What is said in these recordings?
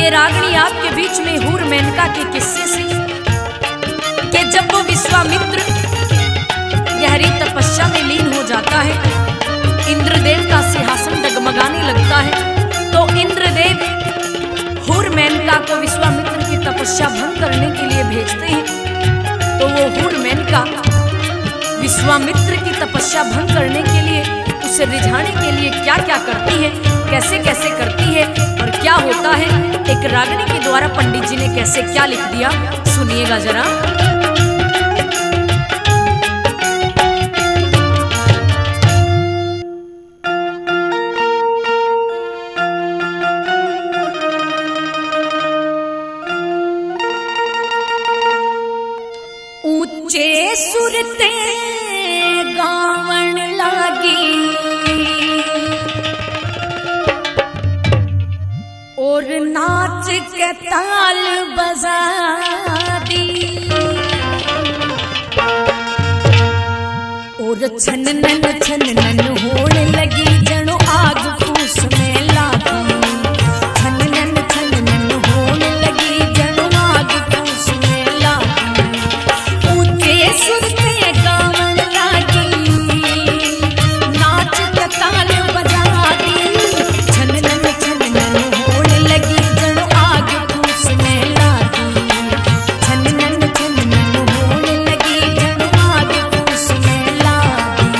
ये रागनी आपके बीच में हूर मेनका के किस्से से कि जब वो विश्वामित्र गहरी तपस्या में लीन हो जाता है, इंद्रदेव का सिंहासन डगमगाने लगता है, तो इंद्रदेव हूर मेनका को विश्वामित्र की तपस्या भंग करने के लिए भेजते हैं। तो वो हूर मेनका विश्वामित्र की तपस्या भंग करने के लिए, उसे रिझाने के लिए क्या क्या करती है, कैसे कैसे करती है और क्या होता है, एक रागनी के द्वारा पंडित जी ने कैसे क्या लिख दिया, सुनिएगा जरा। ऊंचे सुर ते गावण लागी और नाच के ताल बजा दी, और छननन होने लगी जनो आग फूस में लागी, छननन होने लगी जनो आग फूस में लागी। ऊंचे सुर पे गावन लागी, नाच के ताल बजा दी, छननन होने लगी जनो आग फूस में लागी, छननन होने लगी जनो आग फूस में लागी।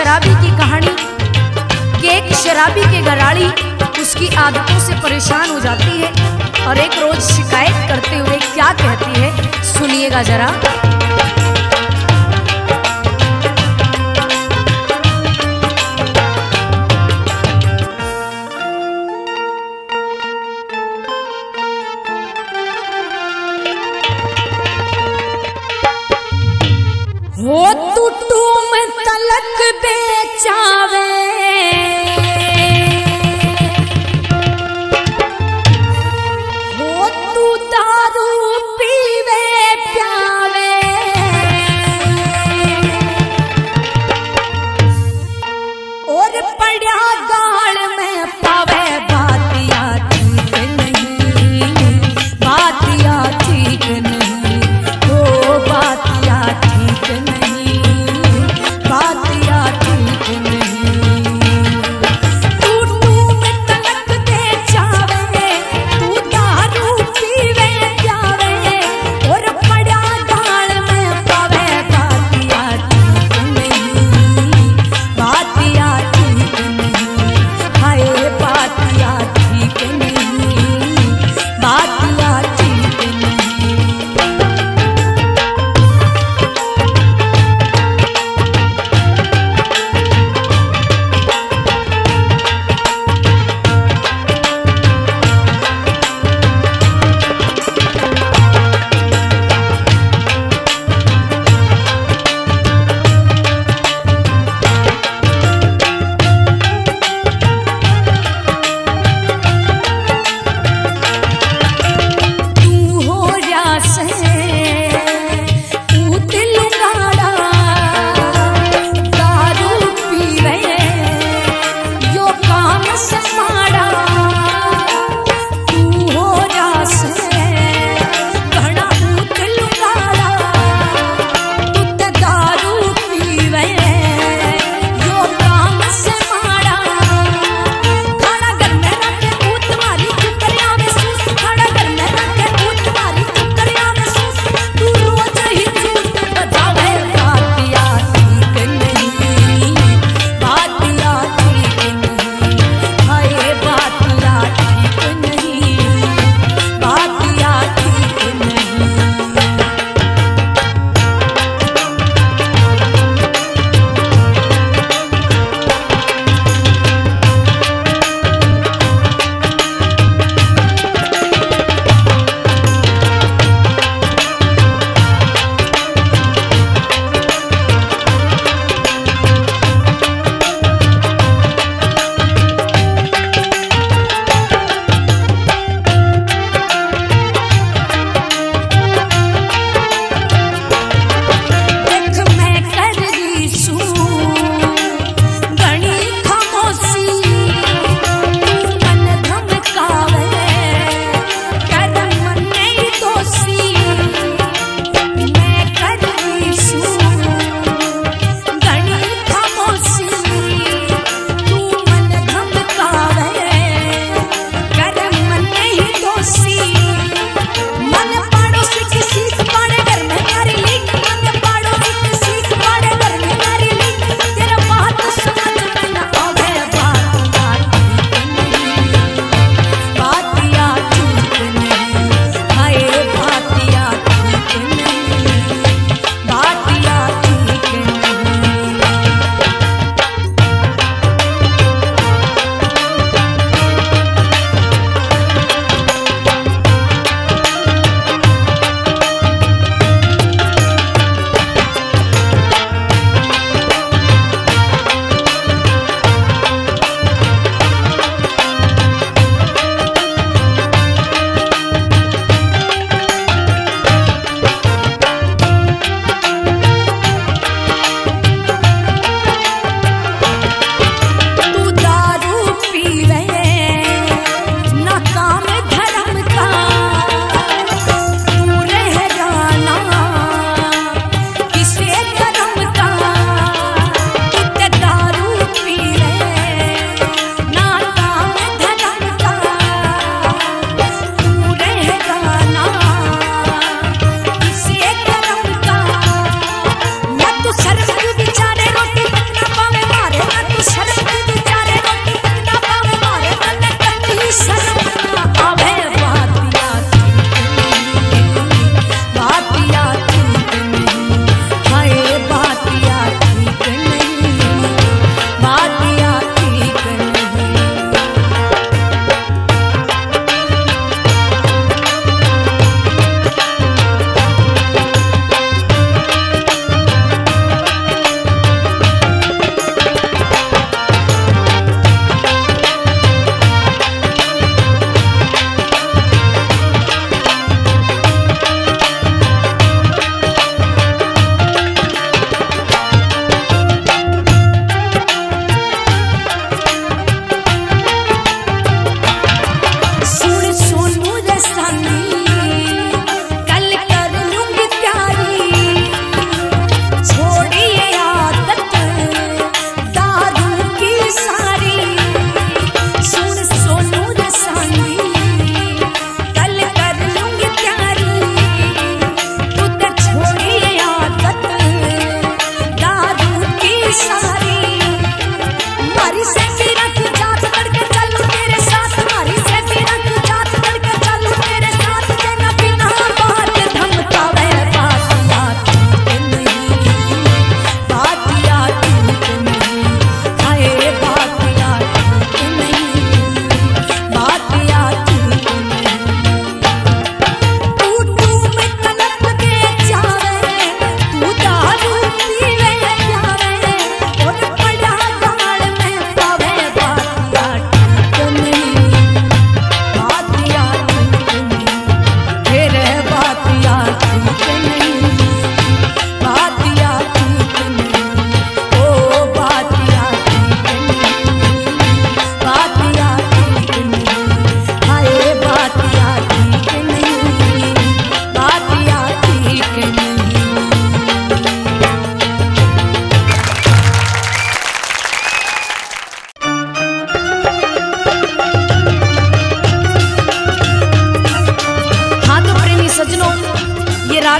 शराबी की कहानी कि एक शराबी के घराड़ी उसकी आदतों से परेशान हो जाती है और एक रोज शिकायत करते हुए क्या कहती है, सुनिएगा जरा। हो तू तुम तलक बेचावे, हो तू दारू पीवे प्यावे, और पड़ा गाल में पावे, बातिया ठीक नहीं, बातिया ठीक नहीं, ओ बातिया ठीक नहीं, बातिया ठीक नहीं।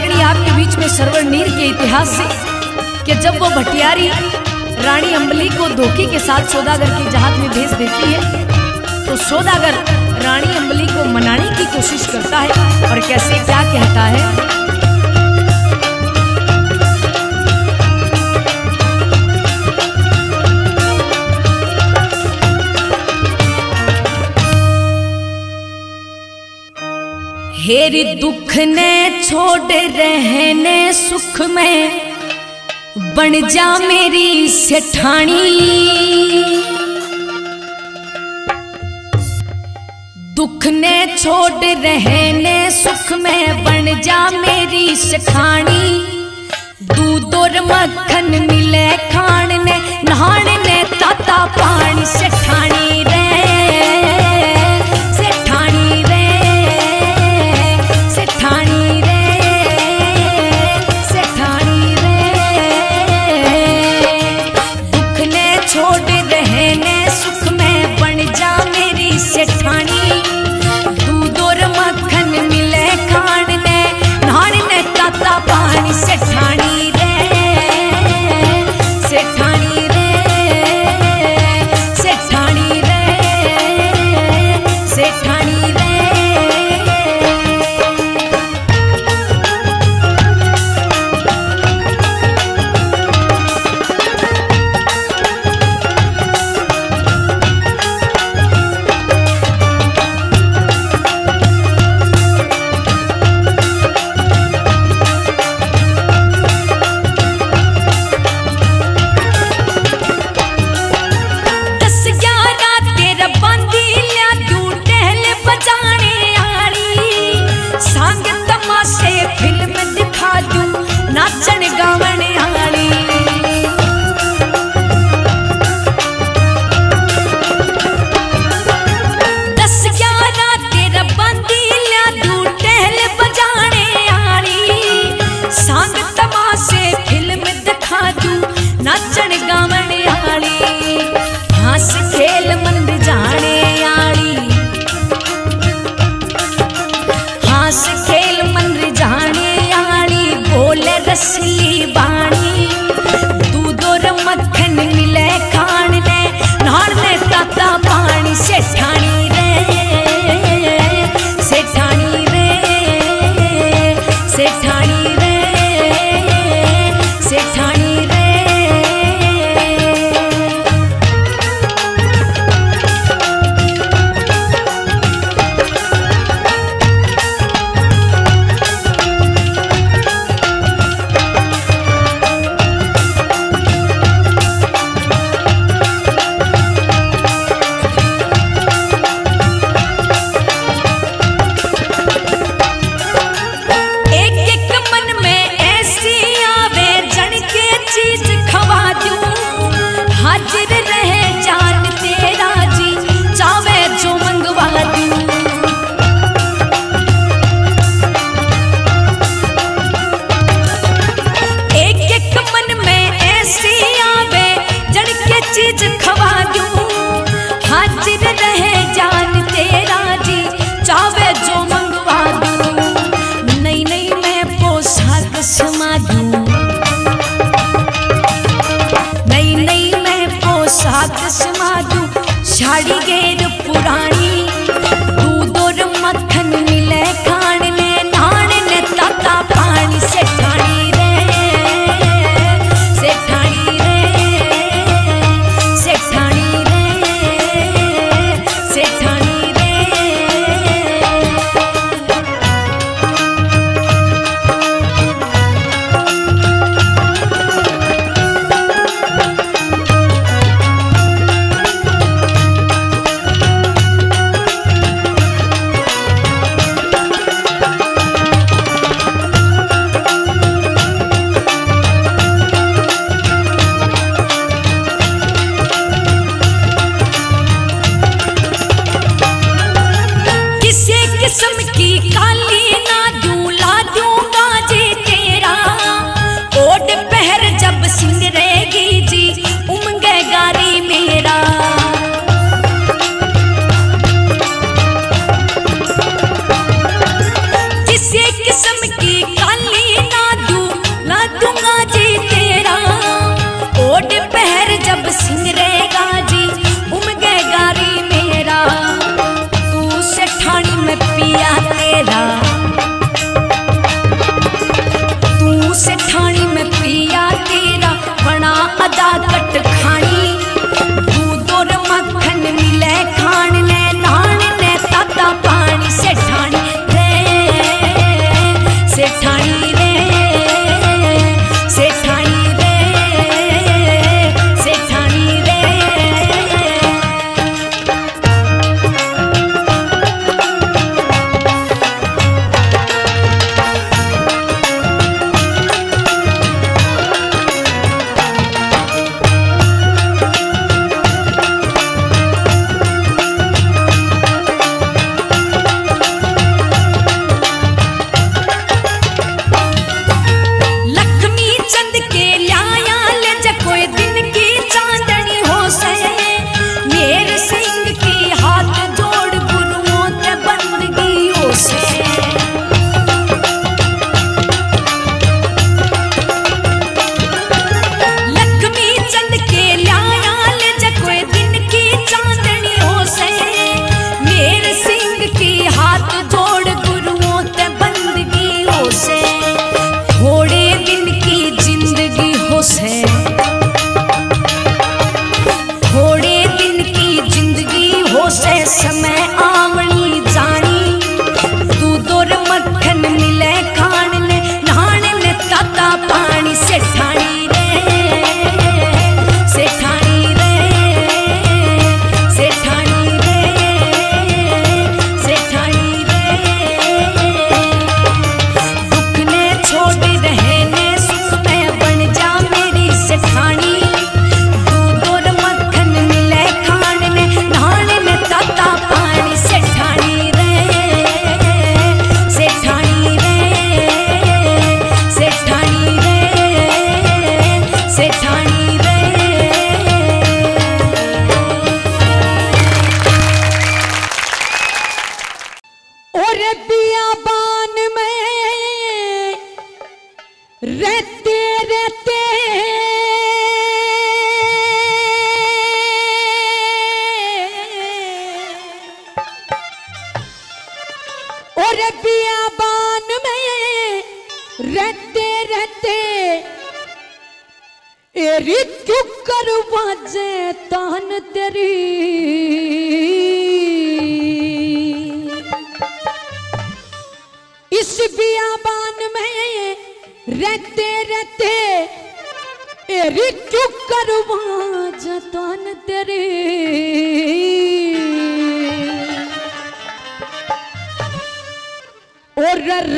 रागनी आपके बीच में सरवर नीर के इतिहास से कि जब वो भटियारी रानी अम्बली को धोखे के साथ सौदागर के जहाज में भेज देती है तो सौदागर रानी अम्बली को मनाने की कोशिश करता है और कैसे क्या कहता है। हेरी दुख ने छोड़ रहने सुख में बन जा मेरी सेठानी, दुख ने छोड़ रहने सुख में बन जा मेरी सेठानी, दूध और मक्खन मिले खान ने नहान ने ताता पानी सेठानी रे सेठानी रे सेठानी रे सेठानी रे, दुख ने छोड़ रहने सुख में बन जा मेरी सेठानी, दूध और मक्खन मिले खान ने नहान ने ताता पानी सेठानी रे सेठानी रे सेठानी रे सेठानी रे। रसली बाणी दूध और मक्खन मिले खान ने नहान ने ताता पानी सेठानी रे सेठानी रे सेठानी रे सेठानी रे। साड़ी गेर पुरानी दूध और मक्खन मिले खान ने नहान ने ताता पानी सेठानी रे सेठानी रे सेठानी रे सेठानी रे।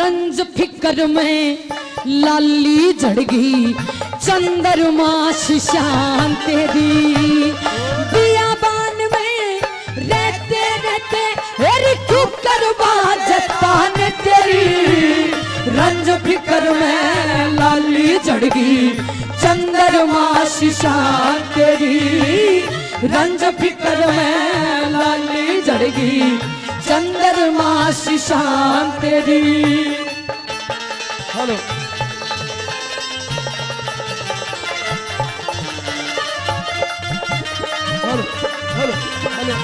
रंज फिकर में लाली झड़गी चंद्रमा शान तेरी बियाबान में रहते रहते क्यों करवा जतान तेरी रंज फिकर में लाली झड़गी चंद्रमा शान तेरी रंज फिकर में लाली झड़गी चंद्रमा शान तेरी। Hello hello hello hello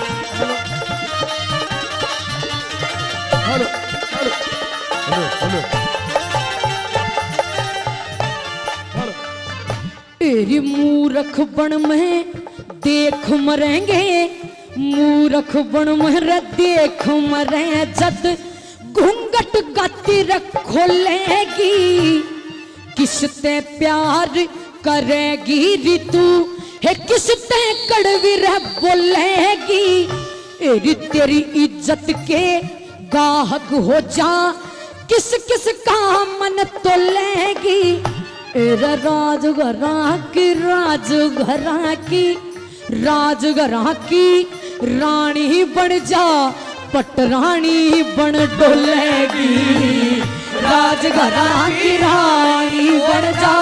hello hello hello hello तेरी मूर्ख बन में देख मरेंगे मूर्ख बन में देख मरे जद घूंघट गाती खोलेगी किसते प्यार करेगी ऋतु है किसते कड़वी रह बोलेगी एरी तेरी इज्जत के गाहक हो जा किस किस का मन तोलेगी एरा राजघरा की राजघरा की राजघरा की रानी बन जा पटरानी बन डोलेगी राजघरा की रानी बन जा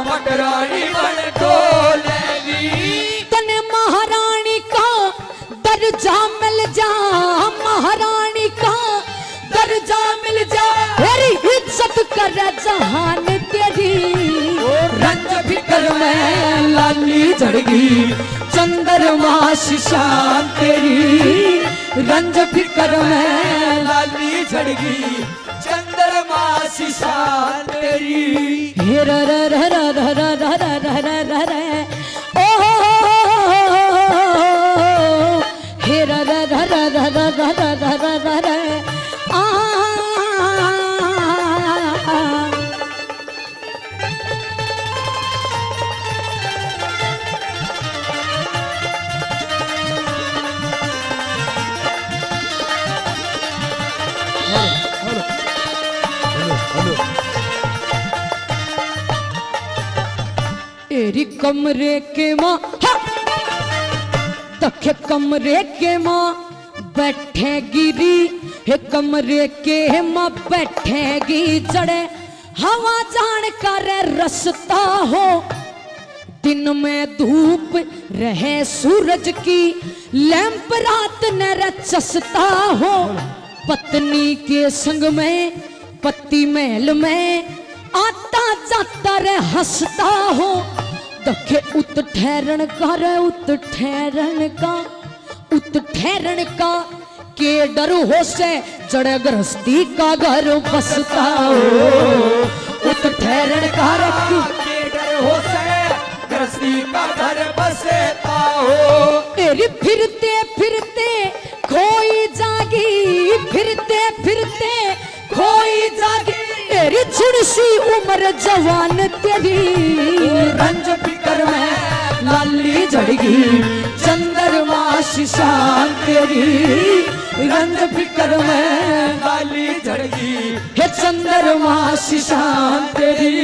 पटरानी बन डोलेगी तने महारानी का दर्जा मिल जा महारानी का दर्जा मिल जा तेरी इज्जत कर जहान तेरी रंज फिकर में लाली झड़गी चंद्रमा शान तेरी रंज फिकर में लाली झड़गी चंद्रमा शान तेरी हे र र र र र र र र र र ओ हे र र र र र र र र र र एरी कमरे के माँ तखे कमरे के माँ बैठेगी हे कमरे के माँ बैठेगी जड़े हवा जान कर रसता हो दिन में धूप रहे सूरज की लैंप रात न रचसता हो पत्नी के संग में पति महल में आता जाता रे हंसता हो दखे उत ठहरण का रे उत ठहरण का के डर हो से जड़ गृहस्थी का घर बसता हो उत ठहरण का रे के डर हो से गृहस्थी का घर बसता हो तेरी फिरते फिरते खोई जागी फिरते फिरते खोई जागी तेरी छुड़सी उम्र जवान तेरी रंज फिकर में लाली झड़गी चंद्रमा शान तेरी रंज फिकर में लाली झड़गी हे चंद्रमा शान तेरी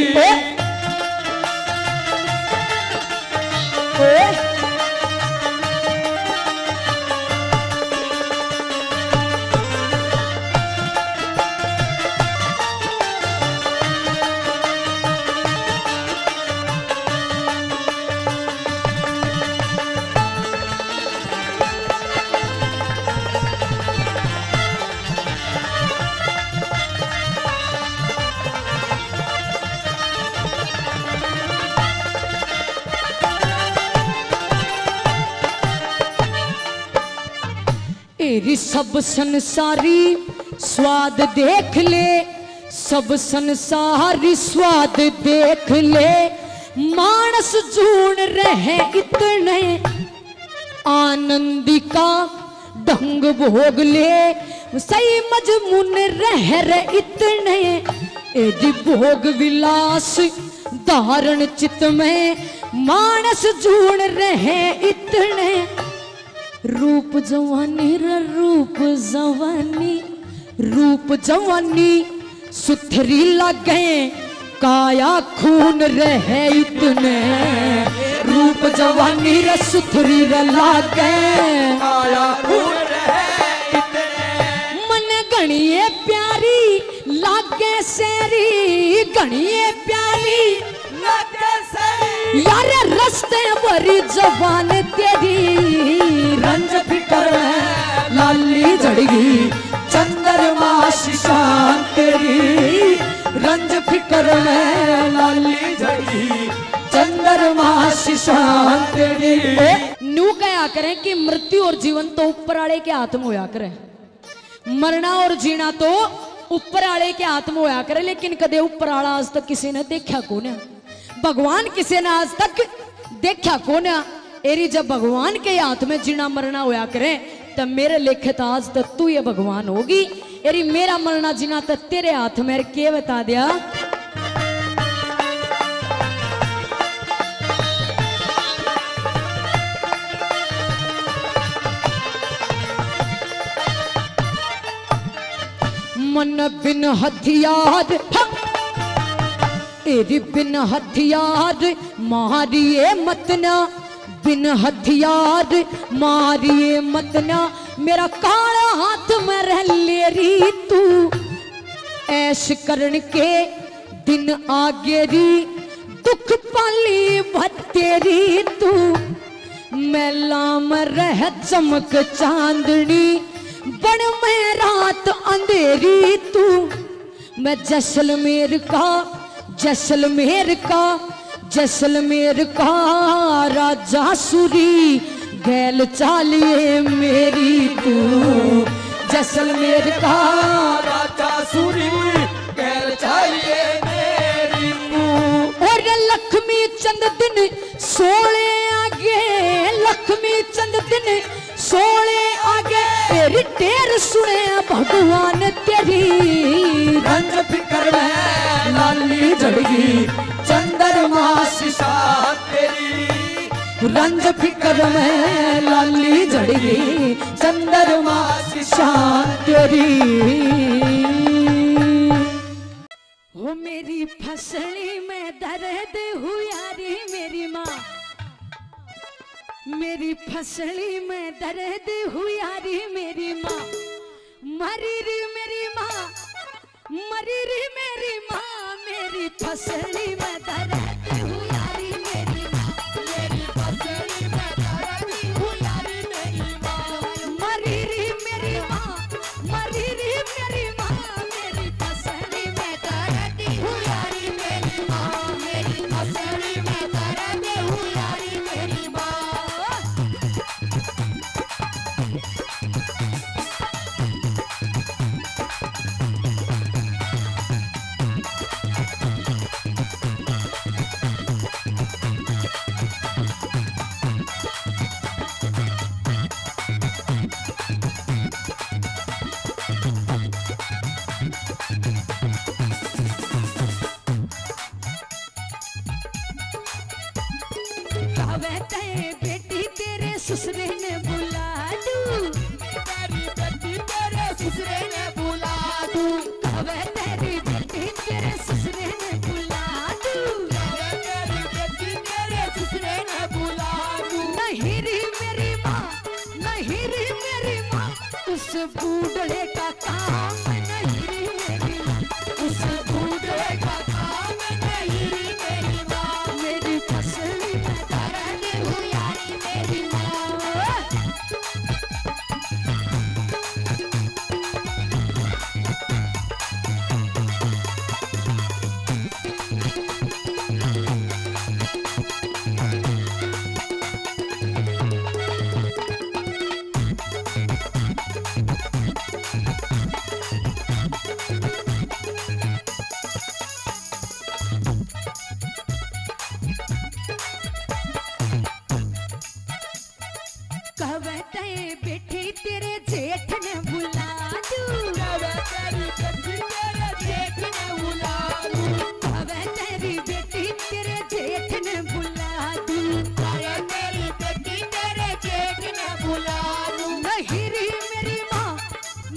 तेरी सब संसारी स्वाद देख ले सब संसारी स्वाद देख ले मानस जून रहे इतने आनंदी का ढंग भोग ले सही मजमून रह रे इतने एदी भोग विलास धारण चित में मानस जून रहे इतने रूप जवानी रूप जवानी सुथरी लगे काया खून रहे इतने रूप जवानी रे सुथरी लागे काया खून रहे इतने मन गणिए प्यारी लागे सेरी गणिए प्यारी लागे सेरी यार रस्ते भरी जवान तेरी रंज फिकर में लाली झड़गी चंद्रमा शान तेरी रंज फिकर में लाली झड़गी चंद्रमा शान तेरी न्यू कहा करें कि मृत्यु और जीवन तो ऊपर वाले के हाथ में होया करे मरना और जीना तो ऊपर वाले के हाथ में होया करे लेकिन कदे ऊपर वाला आज तक किसी ने देखा कौन भगवान किसी ने आज तक देखा कौन एरी जब भगवान के हाथ में जीना मरना होया करे तब मेरे लिखित आज तक तू ये भगवान होगी एरी मेरा मरना जीना तक तेरे हाथ में के बता दिया मन बिन हथियार एरी बिन हथियार मारिए मतना बिन हथियार मारिए मतना मेरा काला हाथ में रह ले री तू ऐश करण के दिन आगे री दुख पाली भतेरी तू मैला में रह चमक चांदनी बन में रात अंधेरी तू मैं जैसलमेर का राजा सुरी गैल चालिए मेरी तू जैसलमेर का राजा सुरी गैल चालिए मेरी तू और लक्ष्मी चंद दिन सोले आगे लक्ष्मी चंद दिन सोले आगे तेरी टेर सुने भगवान तेरी रंज फिकर में लाली झड़गी चंद्रमा शान तेरी रंज फिकर में लाली झड़गी चंद्रमा शान तेरी वो मेरी फसली में दर्द हुआ रे मेरी माँ, मेरी फसली में दर्द हुआ रे मेरी माँ, मरी रे मेरी माँ, मरी रे मेरी माँ, मेरी फसली में दर्द हुआ रे मेरी माँ, मेरी फसली में दर्द हुआ रे मेरी माँ, मरी रे मेरी माँ, मरी रे मेरी माँ, मेरी फसली में दर्द हुआ रे मेरी माँ, मेरी फसली में दर्द हुआ रे मेरी माँ। बेटी तेरे ससुरे ने बुला दूं, तेरी बेटी तेरे ससुरे ने बुला दूं, कवे तेरी बेटी तेरे ससुरे ने बुला दूं, तेरी बेटी तेरे ससुरे ने बुला दूं। नहीं रे मेरी माँ, नहीं रे मेरी माँ, उस बूढ़े का काम नहीं रे मेरी माँ, उस बूढ़े का काम नहीं रे मेरी माँ, मेरी फसली में दर्द हुआ रे मेरी माँ। कहते बेटी तेरे जेठ ने बुला दूं, तेरी बेटी तेरे जेठ ने बुला दूं, तेरी बेटी तेरे जेठ ने बुला दूं, तेरी बेटी तेरे जेठ ने बुला दूं। नहीं रे मेरी माँ,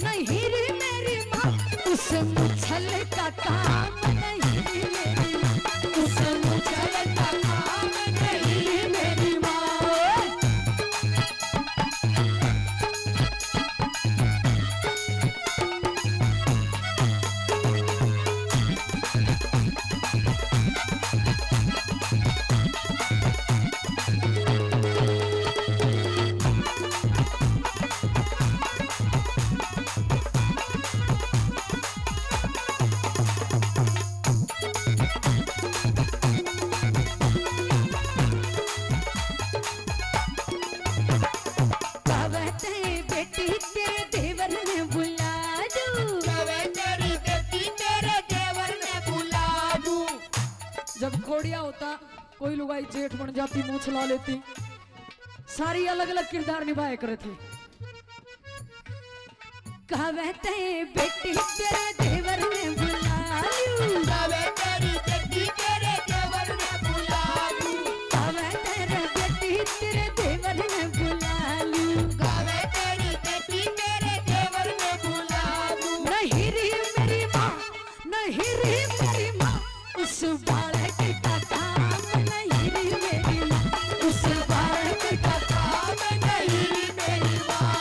नहीं रे मेरी माँ, उस मुछल का काम नहीं रे मेरी माँ, उस मुछल का काम नहीं रे मेरी माँ। बेटी तेरे देवर ने बुला दूं, तेरी बेटी तेरे देवर ने बुला दूं। जब घोड़िया होता कोई लुगाई जेठ बन जाती, मुंह छला लेती, सारी अलग अलग किरदार निभाए करे थे। कहते बेटी तेरे देवर ने बुला दूं, तेरी बेटी तेरे देवर ने बुला दूं, तेरे बेटी तेरे देवर ने बुला लूं, तेरी बेटी तेरे देवर ने बुला दूं। नहीं रे मेरी माँ, नहीं रे मेरी माँ, उस बालक का काम नहीं रे मेरी माँ, उस बालक का काम नहीं रे मेरी माँ।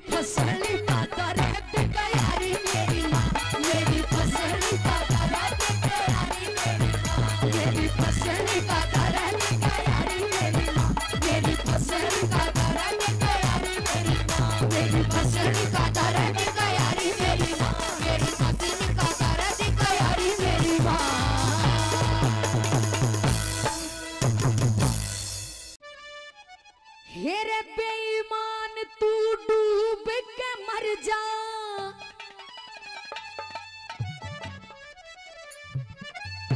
फसल का दर्द यारी मेरी माँ, मेरी फसल का दर्द यारी मेरी माँ, मेरी फसल का दर्द यारी मेरी माँ, मेरी फसल का दर्द यारी मेरी माँ, मेरी फसल का दर्द यारी मेरी माँ, मेरी फसल का दर्द यारी मेरी माँ। हेरे बेईमान तू डूब के मर जा,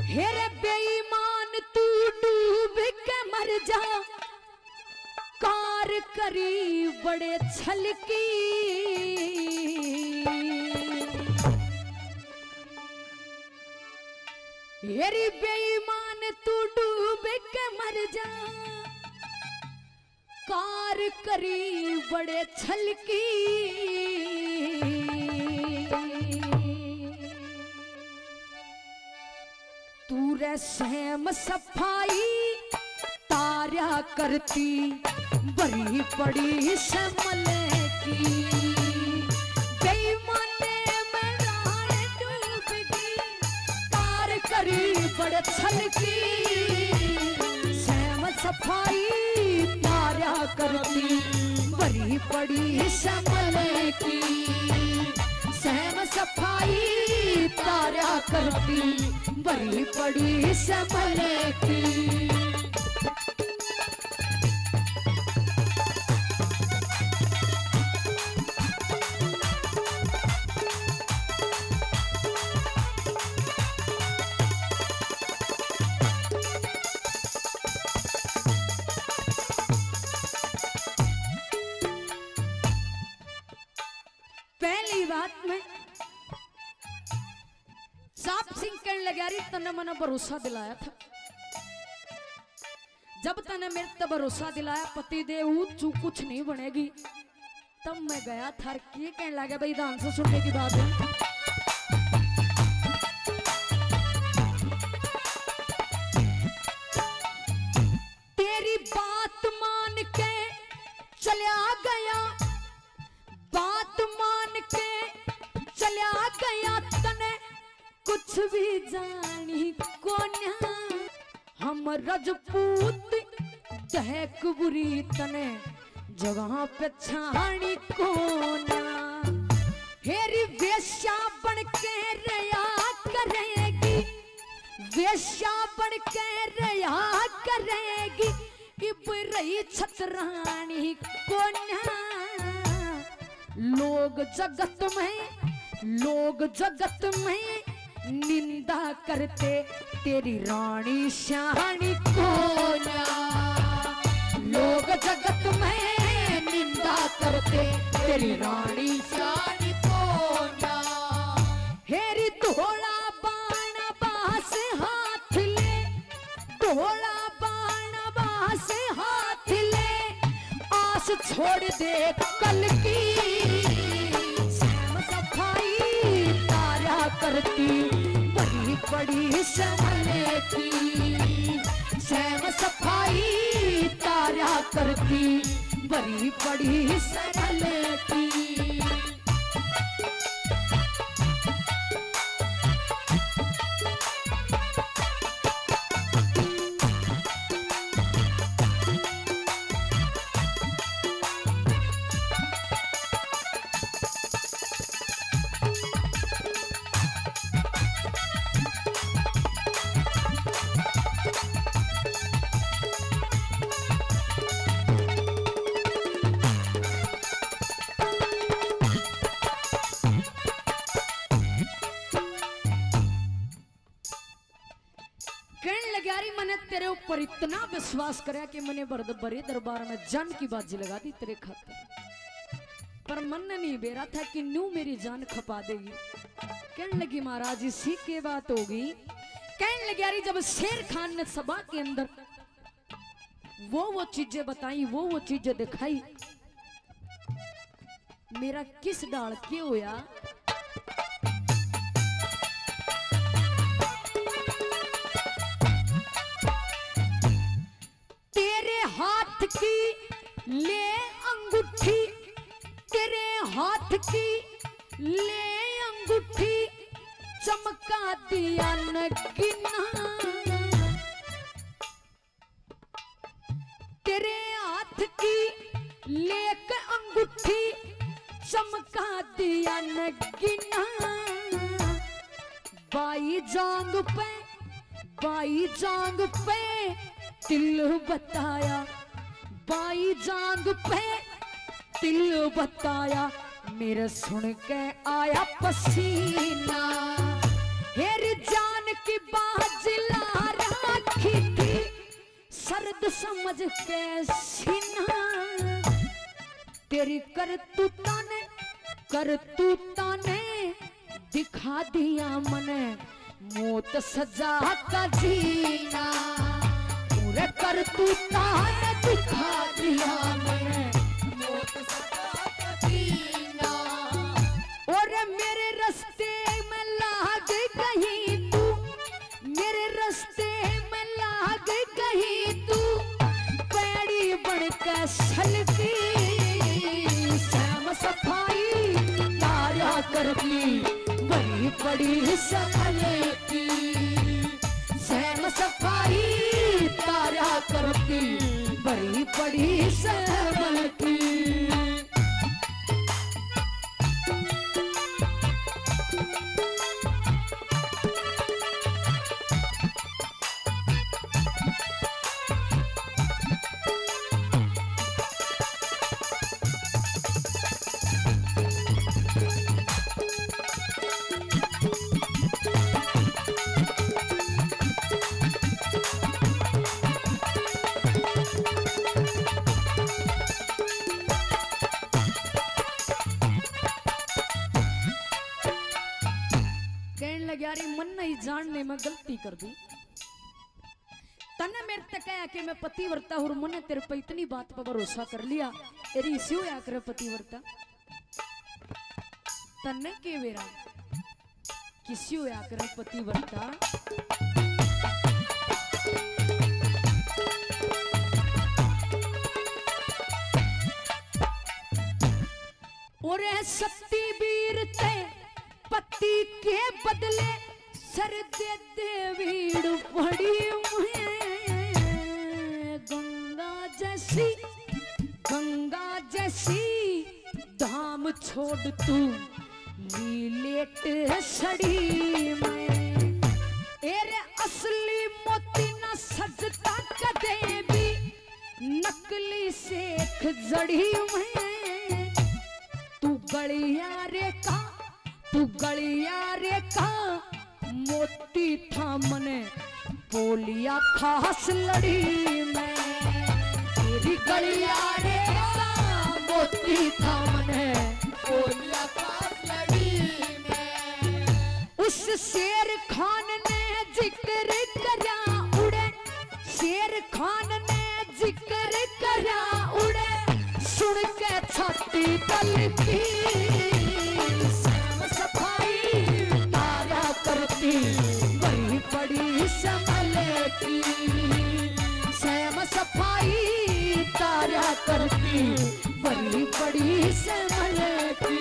हेरे बेईमान तू डूब के मर जा, कार करी बड़े छल की, हेरी बेईमान तू डूब के मर जा, कार करी बड़े छल की, तू रे सहम सफाई तारा करती बड़ी बड़ी समल की, बेईमाने में राह डूब गई, कार करी बड़े छल की, सहम सफाई तारा करती बड़ी बड़ी समल की, सहम सफाई तारा करती बड़ी बड़ी समल की। पहली बात में साफ सिंह कहने लगा रही तने मना भरोसा दिलाया था, जब तने मेरे तो भरोसा दिलाया पति देव तू कुछ नहीं बनेगी, तब मैं गया था। ये कहने लगा भाई ध्यान से सुनने की बात है, तेरी बात मान के चला गया, बात मान के चला गया, तने कुछ भी जानी कोन्या, हम रजपूत दहक बुरी तने जगह पे छानी कोन्या, हेरी वेश्या बन के रया करेगी, वेश्या बन के रया करेगी, इब रही छतरानी कोन्या, लोग जगत में निंदा करते तेरी रानी शानी कोन्या, लोग जगत में निंदा करते तेरी रानी शानी कोन्या, हेरी धोला बाण बास हाथ ले, धोला बाण बास हाथ ले, आस छोड़ दे कल की, सफाई तारा करती बड़ी बड़ी समले की, सैम सफाई तारा करती बड़ी बड़ी समले की। मैंने तेरे ऊपर इतना विश्वास कराया कि मैंने बड़े दरबार में जान की बाजी लगा दी तेरे खातिर, पर मन नहीं बेरा था कि न्यू मेरी जान खपा देगी। कहने लगी महाराज इसी के बात होगी। कहने लगी यारी जब शेर खान ने सभा के अंदर वो चीजें बताई, वो चीजें दिखाई, मेरा किस डाल के होया। तेरे हाथ की ले अंगूठी, तेरे हाथ की ले अंगूठी चमका दिया नगीना। तेरे हाथ की लेक अंगूठी चमका दिया नगीना। बाई जांग पे तिल बताया, बाई जांग पे तिल बताया, मेरे सुन के आया पसीना। हेर जान की बाज ला रखी थी सर्द समझ के सीना। तेरी करतूता ने दिखा दिया मने मौत सजा का जीना। पूरे करतूता ने दिखा दिया मने मौत सजा का जीना। और मेरे रास्ते में लाग गई तू, मेरे रास्ते में लाग गई तू, पैड़ी बनकर सलगी। श्याम सफाई तारा करती बड़ी बड़ी संभल की। श्याम सफाई तारा करती बड़ी बड़ी संभल की। जानने में गलती कर दी तने मेरे तक आया कि मैं पतिव्रता हूं, मैंने तेरे पे इतनी बात पर भरोसा कर लिया। एरी इसी या करे पतिव्रता तने के वेरा किसी या करे पतिव्रता। और सत्ती वीर ते पति के बदले सर दे देवीड़ पड़ी गंगा जैसी धाम छोड़ तू लीलेट सड़ी में। एरे असली मोती न सजता कदे भी नकली सेख जड़ी में। तू गलियारे का मोती था मने बोलिया खास लड़ी में। तेरी गलियारे का मोती था मने बोलिया खास लड़ी में। उस शेर खान ने जिक्र करा उड़े, शेर खान ने जिक्र करा उड़े, सुन के छाती तल की। करती बड़ी बड़ी संभल की। श्याम सफाई तारा करती बड़ी बड़ी संभल की।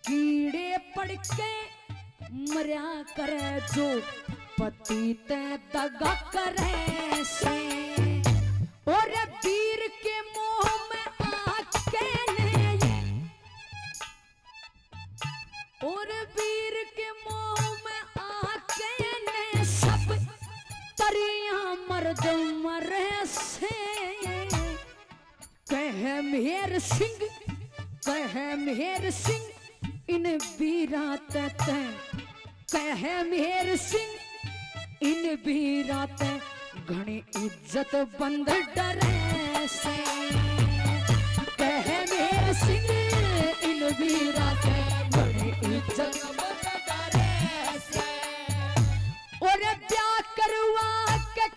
कीड़े पड़ के मरिया करे जो पति ते दगा करे से। और वीर के मोह में आके ने, और वीर के मोह में आके ने सब मेहर सिंह, कहे मेहर सिंह इन वीरा ते, कहे मेहर सिंह इन वीरा ते घनी इज्जत बंद डरे से, कहे मेहर सिंह इन वीरा ते घनी इज्जत बंद डरे से। और ब्याह करवा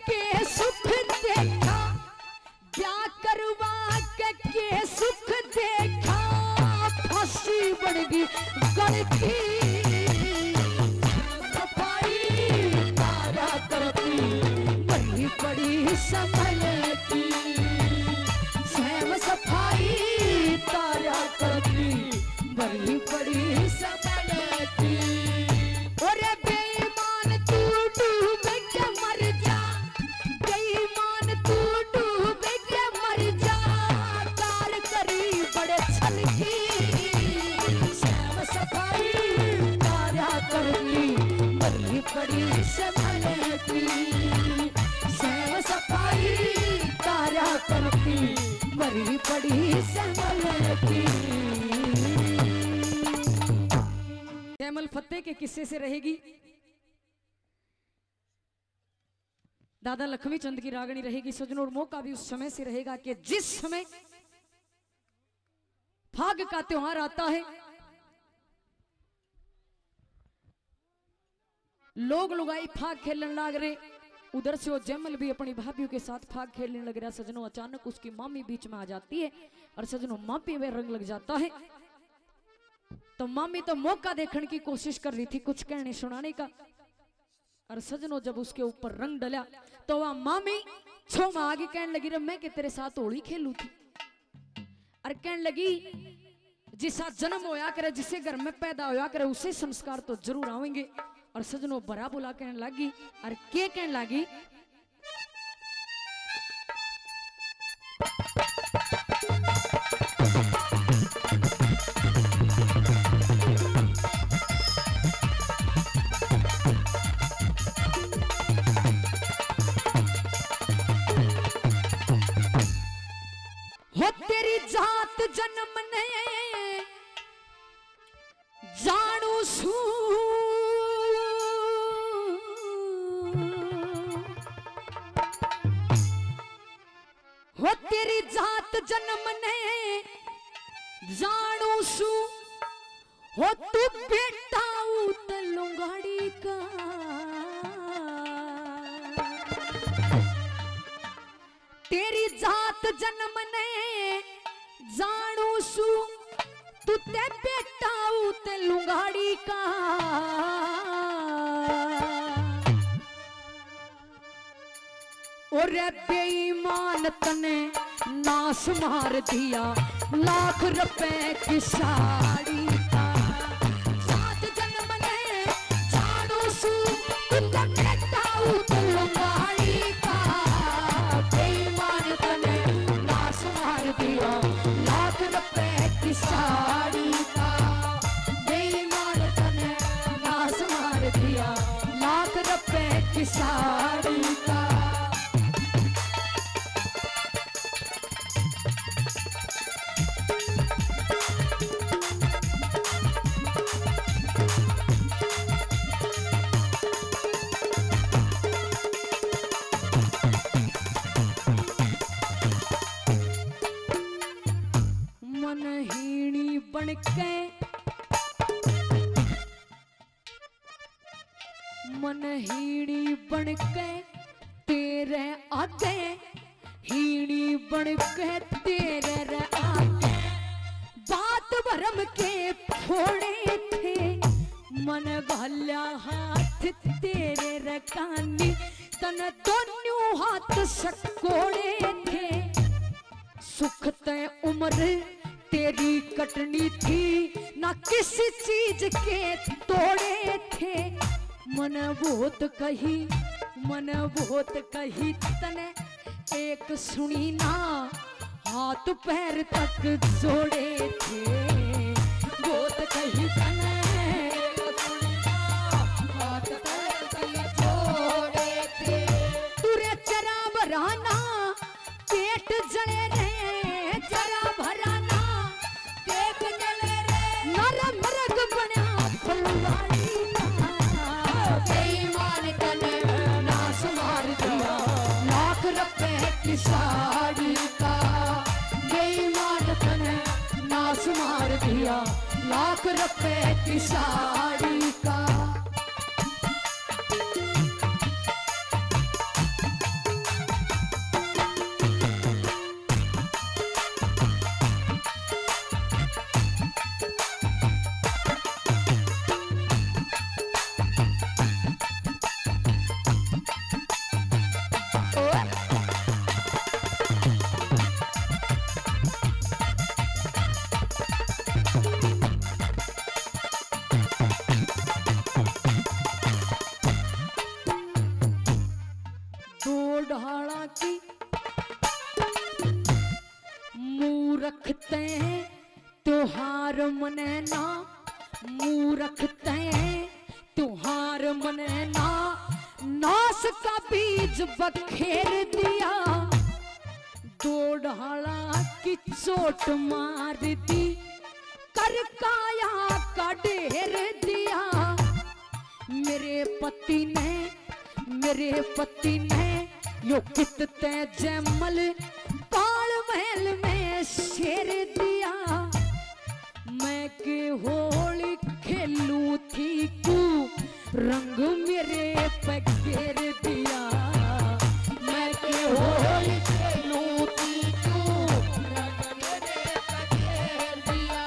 के सुख देखा, ब्याह करवा के सुख देखा, फांसी बढ़ गई गल की, सफाई तारा करती बड़ी बड़ी संभलती, स्वयं सफाई तारा करती बड़ी बड़ी संभलती। और बेईमान तू डूब के मर जा, बेईमान तू डूब के मर जा, कार करी बड़े छल की, स्वयं सफाई तारा करती बड़ी बड़ी संभलती, स्वयं सफाई तारा करती बड़ी बड़ी संभलती। जयमल फतेह के किस्से से रहेगी दादा लक्ष्मी चंद की रागनी रहेगी सजनों। और मौका भी उस समय से रहेगा कि जिस समय फाग का त्योहार आता है, लोग लुगाई फाग खेलने लग रहे, उधर से वो जयमल भी अपनी भाभीयों के साथ फाग खेलने लग रहा। सजनों अचानक उसकी मामी बीच में आ जाती है और सजनों मामी में रंग लग जाता है। तो मामी तो मौका देखने की कोशिश कर रही थी कुछ कहने सुनाने का, और सजनों जब उसके ऊपर रंग डला तो वह मामी छो में आगे कहने लगी रे मैं कि तेरे साथ होली खेलू थी, और कहने लगी जिसा जन्म होया करे, जिसे घर में पैदा होया करे उसे संस्कार तो जरूर आवेंगे। और सजनों बड़ा बुला कहने लगी, और के कहने लगी हो तेरी जात जन्म ने जानू सू, हो तेरी जात जन्म ने जानू सू, हो तू बेटा लुंगाड़ी का, तेरी जात जन्म ने जानू सू, तू ते बेटा ते लुंगाड़ी का। और बेईमान तने नाश मार दिया लाख रुपए की साड़ी का, जात जन्म ने जानू सू, तू ते बेटा ते लुंगाड़ी का, बेईमान तने नाश मार दिया लाख रुपए की साड़ी का, बेईमान तने नाश मार दिया लाख रुपए की साड़ी का। मनहीनी बनके, मनहीनी बनके तेरे आगे, हीनी बनके तेरे आगे, बात भरम के फोड़े थे, मन घाल्या हाथ तेरे रकानी, तन दोनों हाथ सकोड़े थे, सुख तय उम्र तेरी कटनी थी, ना किसी चीज के तोड़े थे, मन बहुत कही, मन बहुत कही तने एक सुनी ना, हाथ पैर तक जोड़े थे, बहुत कही तने एक सुनी ना, हाथ पैर तक जोड़े थे, तुरे चरा बराना पेट जले रे, जरा की साड़ी का, बेईमान तने नाश मार दिया, लाख रुपए की साड़ी का। ढाला की मूरखते त्योहार मनेना, मूरखते त्योहार मनेना, नाश का बीज बखेर दिया, दो ढाला की चोट मार दी, कर काया का ढेर दिया। मेरे पति ने यो कितते जैमल काल महल में शेर दिया, मैं के होली खेलू थी तू, रंग मेरे पे घेर दिया, मैं के होली खेलू थी तू, रंग मेरे पे घेर दिया।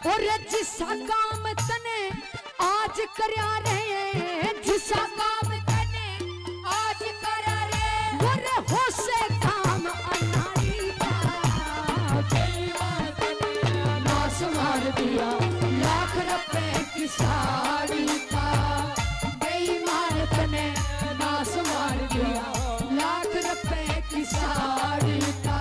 और जिसा काम तने आज करया रे, जिसा काम तने आज करा रे, वरे होशे काम अनारी का, बेईमान तने नाश मार दिया, लाख रुपए की साड़ी का, बेईमान तने नाश मार दिया, लाख रुपए की साड़ी का।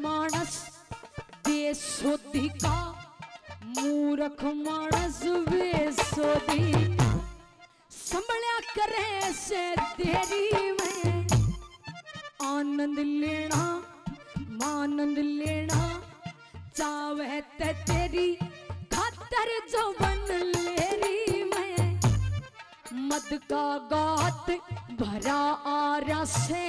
मानस बेसोधी का, मूर्ख मानस बेसोधी का, संभल्या करे से देरी में, आनंद लेना मानंद लेना, चावे ते तेरी खातर जो बन लेरी में, मद का गात भरा आरा से,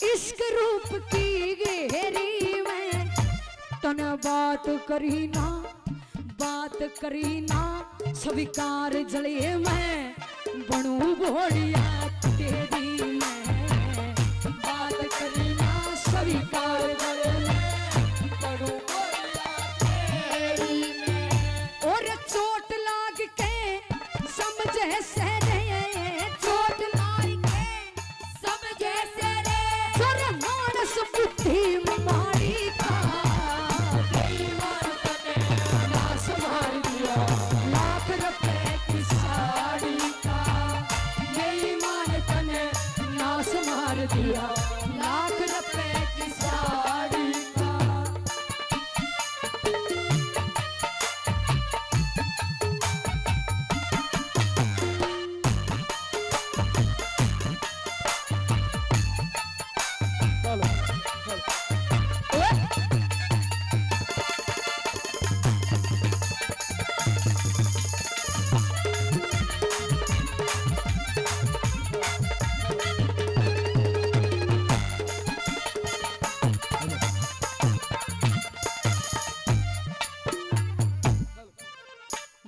इश्क रूप की घेरी में, तन बात करी ना, स्वीकार जले मैं बनू भोलिया तेरी में, बात करी ना स्वीकार जले मैं बनू भोलिया तेरी में। और चोट लाग के समझे से रे, चोट लाग के समझे से रे, जोरे मानस बुद्धि मारी का, बेईमान तने नाश मार दिया, लाख रुपए की साड़ी का, बेईमान तने नाश मार दिया, लाख रुपए की साड़ी का।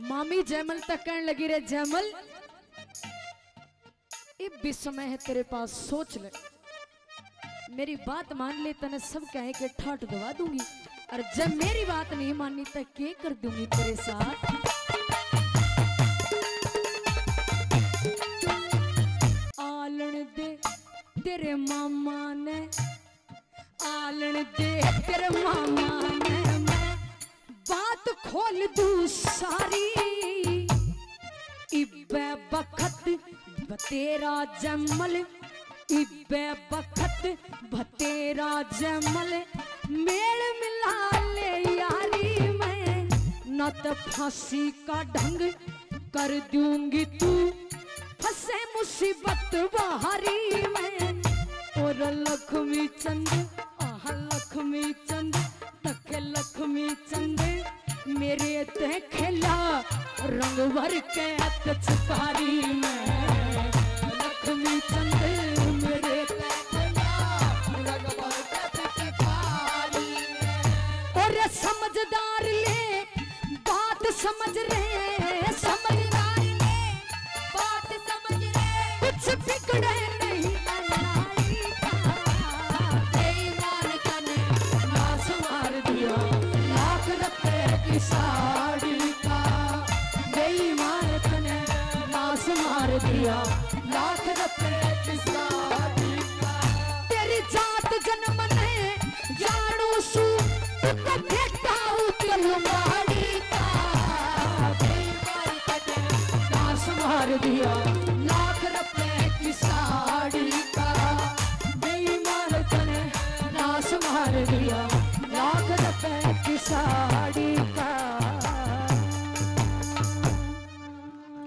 मामी जयमल तक कहने लगी रे जयमल, ये भी समय है तेरे पास, सोच ले, मेरी बात मान ले, तने सब कहे के ठाट दबा दूंगी, और जब मेरी बात नहीं मानी तो क्या कर दूंगी तेरे साथ। आलन दे तेरे मामा ने आलन दे तेरे मामा ने मैं बात खोल दू सारी इब्बे बखत बतेरा जमल इब्बे बखत बतेरा जमल मेल मिला ले यारी मैं न तो फांसी का ढंग कर दूंगी तू फंसे मुसीबत बहारी में और लक्ष्मी चंद आह लक्ष्मी चंद तक लक्ष्मी चंद मेरे ते खेला रंग भर के अत छुकारी में